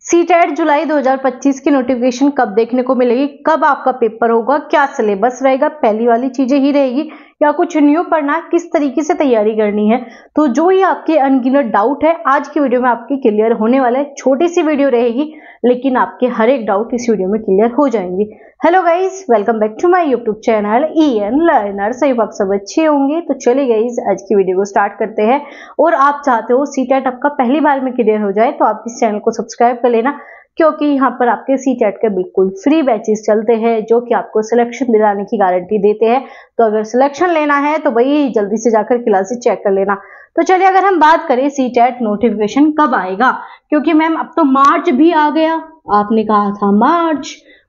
CTET जुलाई 2025 की notification कब देखने को मिलेगी, कब आपका पेपर होगा, क्या सिलेबस रहेगा, पहली वाली चीजें ही रहेगी या कुछ न्यू पढ़ना है, किस तरीके से तैयारी करनी है। तो जो ही आपके अनगिनत डाउट है आज की वीडियो में आपके क्लियर होने वाला है। छोटी सी वीडियो रहेगी लेकिन आपके हर एक डाउट इस वीडियो में क्लियर हो जाएंगे। Hello guys, welcome back to my YouTube channel EN learner. सही आप सब अच्छे होंगे। तो चलिए गाइज आज की वीडियो को स्टार्ट करते हैं। और आप चाहते हो सीटेट आपका पहली बार में क्लियर हो जाए तो आप इस चैनल को सब्सक्राइब कर लेना, क्योंकि यहाँ पर आपके सीटेट के बिल्कुल फ्री बैचेस चलते हैं जो कि आपको सिलेक्शन दिलाने की गारंटी देते हैं। तो अगर सिलेक्शन लेना है तो भाई जल्दी से जाकर क्लासेस चेक कर लेना। तो चलिए अगर हम बात करें सीटेट नोटिफिकेशन कब आएगा, क्योंकि मैम अब तो मार्च भी आ गया। आपने कहा था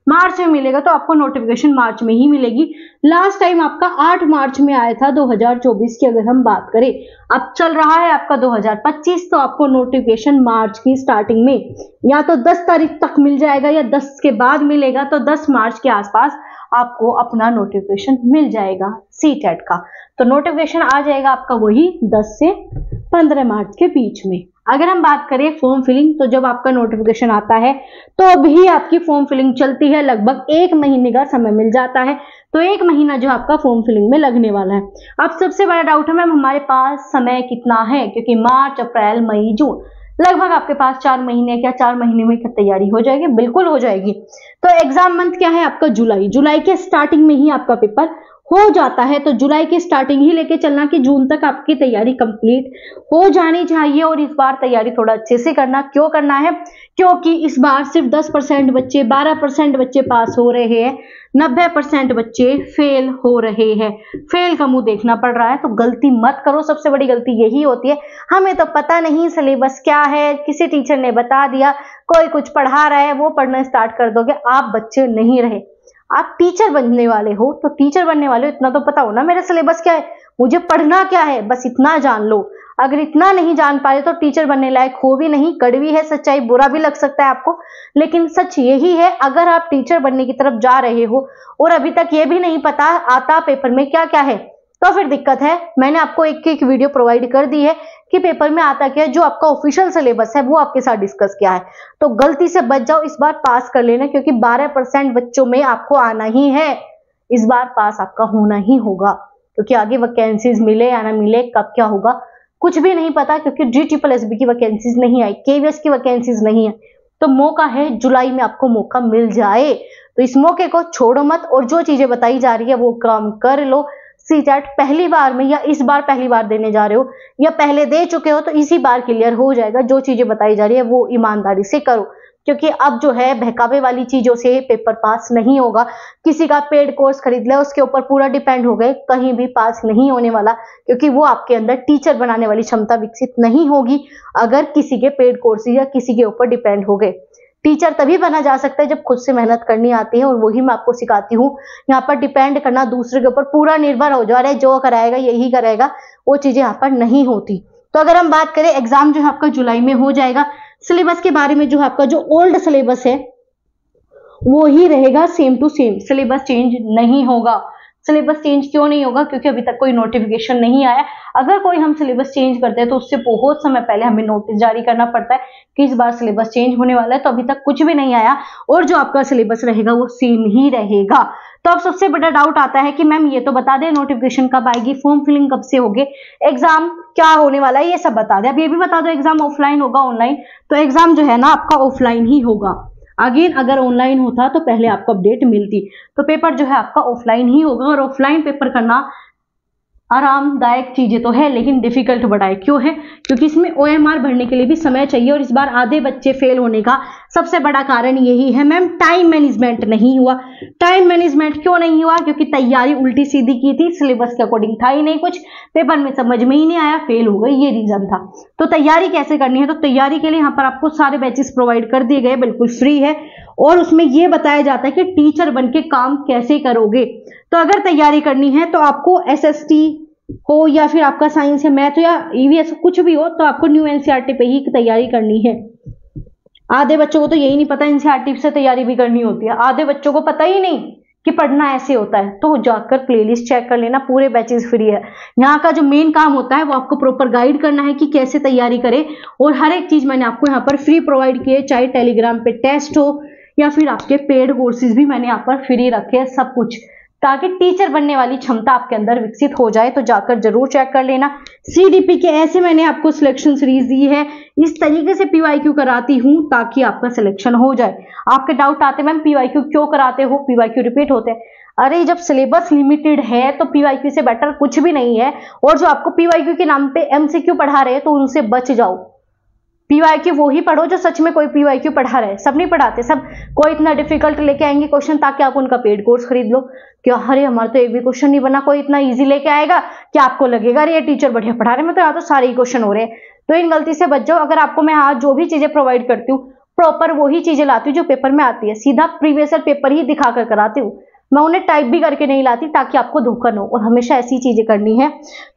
मार्च में मिलेगा, तो आपको नोटिफिकेशन मार्च में ही मिलेगी। लास्ट टाइम आपका 8 मार्च में आया था 2024 की अगर हम बात करें। अब चल रहा है आपका 2025, तो आपको नोटिफिकेशन मार्च की स्टार्टिंग में या तो 10 तारीख तक मिल जाएगा या 10 के बाद मिलेगा। तो 10 मार्च के आसपास आपको अपना नोटिफिकेशन मिल जाएगा सीटेट का। तो नोटिफिकेशन आ जाएगा आपका वही 10 से 15 मार्च के बीच में। अगर हम बात करें फॉर्म फिलिंग, तो जब आपका नोटिफिकेशन आता है तो अभी आपकी फॉर्म फिलिंग चलती है। लगभग 1 महीने का समय मिल जाता है। तो 1 महीना जो आपका फॉर्म फिलिंग में लगने वाला है। अब सबसे बड़ा डाउट है मैम हमारे पास समय कितना है, क्योंकि मार्च, अप्रैल, मई, जून लगभग आपके पास 4 महीने। क्या 4 महीने में तैयारी हो जाएगी? बिल्कुल हो जाएगी। तो एग्जाम मंथ क्या है आपका? जुलाई के स्टार्टिंग में ही आपका पेपर हो जाता है। तो जुलाई की स्टार्टिंग ही लेके चलना कि जून तक आपकी तैयारी कंप्लीट हो जानी चाहिए। और इस बार तैयारी थोड़ा अच्छे से करना। क्यों करना है? क्योंकि इस बार सिर्फ 10% बच्चे, 12% बच्चे पास हो रहे हैं, 90% बच्चे फेल हो रहे हैं। फेल का मुंह देखना पड़ रहा है। तो गलती मत करो। सबसे बड़ी गलती यही होती है, हमें तो पता नहीं सिलेबस क्या है, किसी टीचर ने बता दिया, कोई कुछ पढ़ा रहा है, वो पढ़ना स्टार्ट कर दोगे। आप बच्चे नहीं रहे, आप टीचर बनने वाले हो। तो टीचर बनने वाले हो इतना तो पता हो ना मेरा सिलेबस क्या है, मुझे पढ़ना क्या है, बस इतना जान लो। अगर इतना नहीं जान पाए तो टीचर बनने लायक हो भी नहीं। कड़वी है सच्चाई, बुरा भी लग सकता है आपको, लेकिन सच यही है। अगर आप टीचर बनने की तरफ जा रहे हो और अभी तक ये भी नहीं पता आता पेपर में क्या क्या है, तो फिर दिक्कत है। मैंने आपको एक वीडियो प्रोवाइड कर दी है कि पेपर में आता क्या है। जो आपका ऑफिशियल सिलेबस है वो आपके साथ डिस्कस किया है। तो गलती से बच जाओ, इस बार पास कर लेना, क्योंकि 12% बच्चों में आपको आना ही है। इस बार पास आपका होना ही होगा, क्योंकि आगे वैकेंसीज मिले या ना मिले, कब क्या होगा कुछ भी नहीं पता, क्योंकि GSSB की वैकेंसीज नहीं आई, KVS की वैकेंसीज नहीं है। तो मौका है जुलाई में आपको मौका मिल जाए, तो इस मौके को छोड़ो मत। और जो चीजें बताई जा रही है वो काम कर लो। सीटेट पहली बार में या इस बार पहली बार देने जा रहे हो या पहले दे चुके हो तो इसी बार क्लियर हो जाएगा। जो चीजें बताई जा रही है वो ईमानदारी से करो, क्योंकि अब जो है बहकावे वाली चीजों से पेपर पास नहीं होगा। किसी का पेड कोर्स खरीद लिया, उसके ऊपर पूरा डिपेंड हो गए, कहीं भी पास नहीं होने वाला, क्योंकि वो आपके अंदर टीचर बनाने वाली क्षमता विकसित नहीं होगी अगर किसी के पेड कोर्स या किसी के ऊपर डिपेंड हो गए। टीचर तभी बना जा सकता है जब खुद से मेहनत करनी आती है, और वही मैं आपको सिखाती हूँ। यहाँ पर डिपेंड करना, दूसरे के ऊपर पूरा निर्भर हो जा रहा है, जो कराएगा यही करेगा, वो चीजें यहाँ पर नहीं होती। तो अगर हम बात करें, एग्जाम जो है आपका जुलाई में हो जाएगा। सिलेबस के बारे में, जो आपका जो ओल्ड सिलेबस है वो ही रहेगा, same to same. Syllabus change नहीं होगा। सिलेबस चेंज क्यों नहीं होगा? क्योंकि अभी तक कोई नोटिफिकेशन नहीं आया। अगर कोई हम सिलेबस चेंज करते हैं तो उससे बहुत समय पहले हमें नोटिस जारी करना पड़ता है कि इस बार सिलेबस चेंज होने वाला है। तो अभी तक कुछ भी नहीं आया और जो आपका सिलेबस रहेगा वो सेम ही रहेगा। तो अब सबसे बड़ा डाउट आता है कि मैम ये तो बता दें नोटिफिकेशन कब आएगी, फॉर्म फिलिंग कब से होगी, एग्जाम क्या होने वाला है, ये सब बता दें। अब ये भी बता दो एग्जाम ऑफलाइन होगा ऑनलाइन? तो एग्जाम जो है ना आपका ऑफलाइन ही होगा। अगेन अगर ऑनलाइन होता तो पहले आपको अपडेट मिलती। तो पेपर जो है आपका ऑफलाइन ही होगा। और ऑफलाइन पेपर करना आरामदायक चीजें तो है, लेकिन डिफिकल्ट बड़ा है। क्यों है? क्योंकि इसमें OMR भरने के लिए भी समय चाहिए। और इस बार आधे बच्चे फेल होने का सबसे बड़ा कारण यही है मैम, टाइम मैनेजमेंट नहीं हुआ। टाइम मैनेजमेंट क्यों नहीं हुआ? क्योंकि तैयारी उल्टी सीधी की थी, सिलेबस के अकॉर्डिंग था ही नहीं कुछ, पेपर में समझ में ही नहीं आया, फेल हो गए, ये रीजन था। तो तैयारी कैसे करनी है? तो तैयारी के लिए यहाँ पर आपको सारे बैचेस प्रोवाइड कर दिए गए, बिल्कुल फ्री है। और उसमें यह बताया जाता है कि टीचर बनके काम कैसे करोगे। तो अगर तैयारी करनी है तो आपको SST हो या फिर आपका साइंस या मैथ या EVS कुछ भी हो, तो आपको न्यू NCERT पे ही तैयारी करनी है। आधे बच्चों को तो यही नहीं पता NCERT से तैयारी भी करनी होती है। आधे बच्चों को पता ही नहीं कि कि पढ़ना ऐसे होता है, तो जाकर प्लेलिस्ट चेक कर लेना, पूरे बैचेस फ्री है। यहाँ का जो मेन काम होता है वो आपको प्रॉपर गाइड करना है कि कैसे तैयारी करें, और हर एक चीज मैंने आपको यहाँ पर फ्री प्रोवाइड की है, चाहे टेलीग्राम पे टेस्ट हो या फिर आपके पेड कोर्सेज भी मैंने यहाँ पर फ्री रखे हैं, सब कुछ, ताकि टीचर बनने वाली क्षमता आपके अंदर विकसित हो जाए। तो जाकर जरूर चेक कर लेना। सीडीपी के ऐसे मैंने आपको सिलेक्शन सीरीज दी है, इस तरीके से पीवाईक्यू कराती हूं ताकि आपका सिलेक्शन हो जाए। आपके डाउट आते मैम पीवाईक्यू क्यों कराते हो, पीवाईक्यू रिपीट होते हैं। अरे जब सिलेबस लिमिटेड है तो पीवाईक्यू से बेटर कुछ भी नहीं है, और जो आपको पीवाईक्यू के नाम पे एमसीक्यू पढ़ा रहे हैं तो उनसे बच जाओ। पीवाईक्यू वो ही पढ़ो जो सच में कोई पीवाईक्यू पढ़ा रहे, सब नहीं पढ़ाते, सब कोई इतना डिफिकल्ट लेके आएंगे क्वेश्चन ताकि आप उनका पेड कोर्स खरीद लो। क्या अरे हमारा तो एक भी क्वेश्चन नहीं बना, कोई इतना इजी लेके आएगा कि आपको लगेगा अरे ये टीचर बढ़िया पढ़ा रहे हैं, मैं तो यहाँ तो सारे ही क्वेश्चन हो रहे हैं। तो इन गलती से बच जाओ। अगर आपको मैं आज जो भी चीजें प्रोवाइड करती हूँ प्रॉपर वही चीजें लाती हूँ जो पेपर में आती है, सीधा प्रीवियस ईयर पेपर ही दिखा कर कराती हूँ, मैं उन्हें टाइप भी करके नहीं लाती ताकि आपको धोखा न हो, और हमेशा ऐसी चीजें करनी है।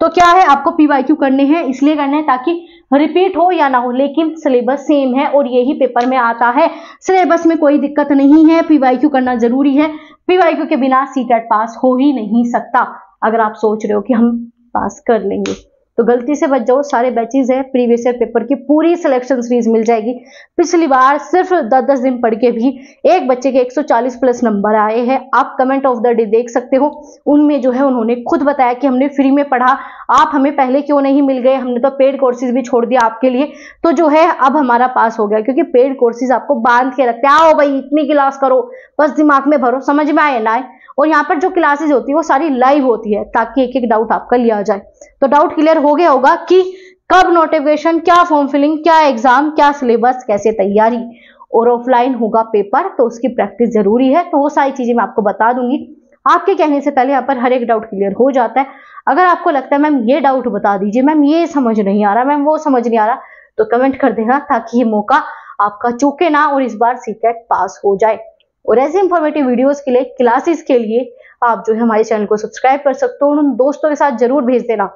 तो क्या है, आपको पीवाईक्यू करने हैं, इसलिए करने हैं ताकि रिपीट हो या ना हो, लेकिन सिलेबस सेम है और यही पेपर में आता है, सिलेबस में कोई दिक्कत नहीं है। पीवाईक्यू करना जरूरी है, पीवाईक्यू के बिना सीटेट पास हो ही नहीं सकता। अगर आप सोच रहे हो कि हम पास कर लेंगे तो गलती से बच जाओ। सारे बैचेज है, प्रीवियस ईयर पेपर की पूरी सिलेक्शन सीरीज मिल जाएगी। पिछली बार सिर्फ 10-10 दिन पढ़ के भी एक बच्चे के 140 प्लस नंबर आए हैं। आप कमेंट ऑफ द डे देख सकते हो, उनमें जो है उन्होंने खुद बताया कि हमने फ्री में पढ़ा, आप हमें पहले क्यों नहीं मिल गए, हमने तो पेड कोर्सेज भी छोड़ दिया आपके लिए, तो जो है अब हमारा पास हो गया। क्योंकि पेड कोर्सेज आपको बांध के रखते हैं, आओ भाई इतनी क्लास करो, बस दिमाग में भरो, समझ में आए ना आए। और यहाँ पर जो क्लासेज होती है वो सारी लाइव होती है ताकि एक एक डाउट आपका लिया जाए। तो डाउट क्लियर हो गया होगा कि कब नोटिफिकेशन, क्या फॉर्म फिलिंग, क्या एग्जाम, क्या सिलेबस, कैसे तैयारी, और ऑफलाइन होगा पेपर तो उसकी प्रैक्टिस जरूरी है। तो वो सारी चीजें मैं आपको बता दूंगी। आपके कहने से पहले यहाँ पर हर एक डाउट क्लियर हो जाता है। अगर आपको लगता है मैम ये डाउट बता दीजिए, मैम ये समझ नहीं आ रहा, मैम वो समझ नहीं आ रहा, तो कमेंट कर देना ताकि ये मौका आपका चूके ना और इस बार सीटेट पास हो जाए। और ऐसे इंफॉर्मेटिव वीडियोस के लिए, क्लासेस के लिए आप जो है हमारे चैनल को सब्सक्राइब कर सकते हो, और उन दोस्तों के साथ जरूर भेज देना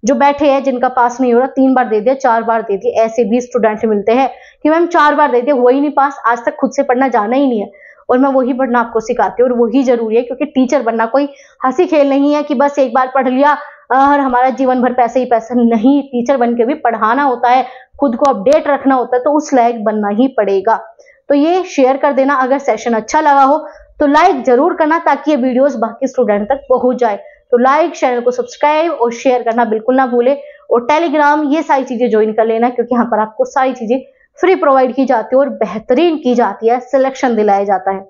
जो बैठे हैं जिनका पास नहीं हो रहा, 3 बार दे दिया, 4 बार दे दिया। ऐसे भी स्टूडेंट मिलते हैं कि मैम 4 बार दे दिया हुआ ही नहीं पास, आज तक खुद से पढ़ना जाना ही नहीं है, और मैं वही पढ़ना आपको सिखाती हूँ। और वही जरूरी है क्योंकि टीचर बनना कोई हंसी खेल नहीं है कि बस एक बार पढ़ लिया और हमारा जीवन भर पैसे ही पैसा नहीं। टीचर बन के भी पढ़ाना होता है, खुद को अपडेट रखना होता है, तो उस लायक बनना ही पड़ेगा। तो ये शेयर कर देना, अगर सेशन अच्छा लगा हो तो लाइक जरूर करना ताकि ये वीडियोस बाकी स्टूडेंट तक पहुंच जाए। तो लाइक, चैनल को सब्सक्राइब और शेयर करना बिल्कुल ना भूले, और टेलीग्राम ये सारी चीजें ज्वाइन कर लेना क्योंकि यहाँ पर आपको सारी चीजें फ्री प्रोवाइड की जाती है और बेहतरीन की जाती है, सिलेक्शन दिलाया जाता है।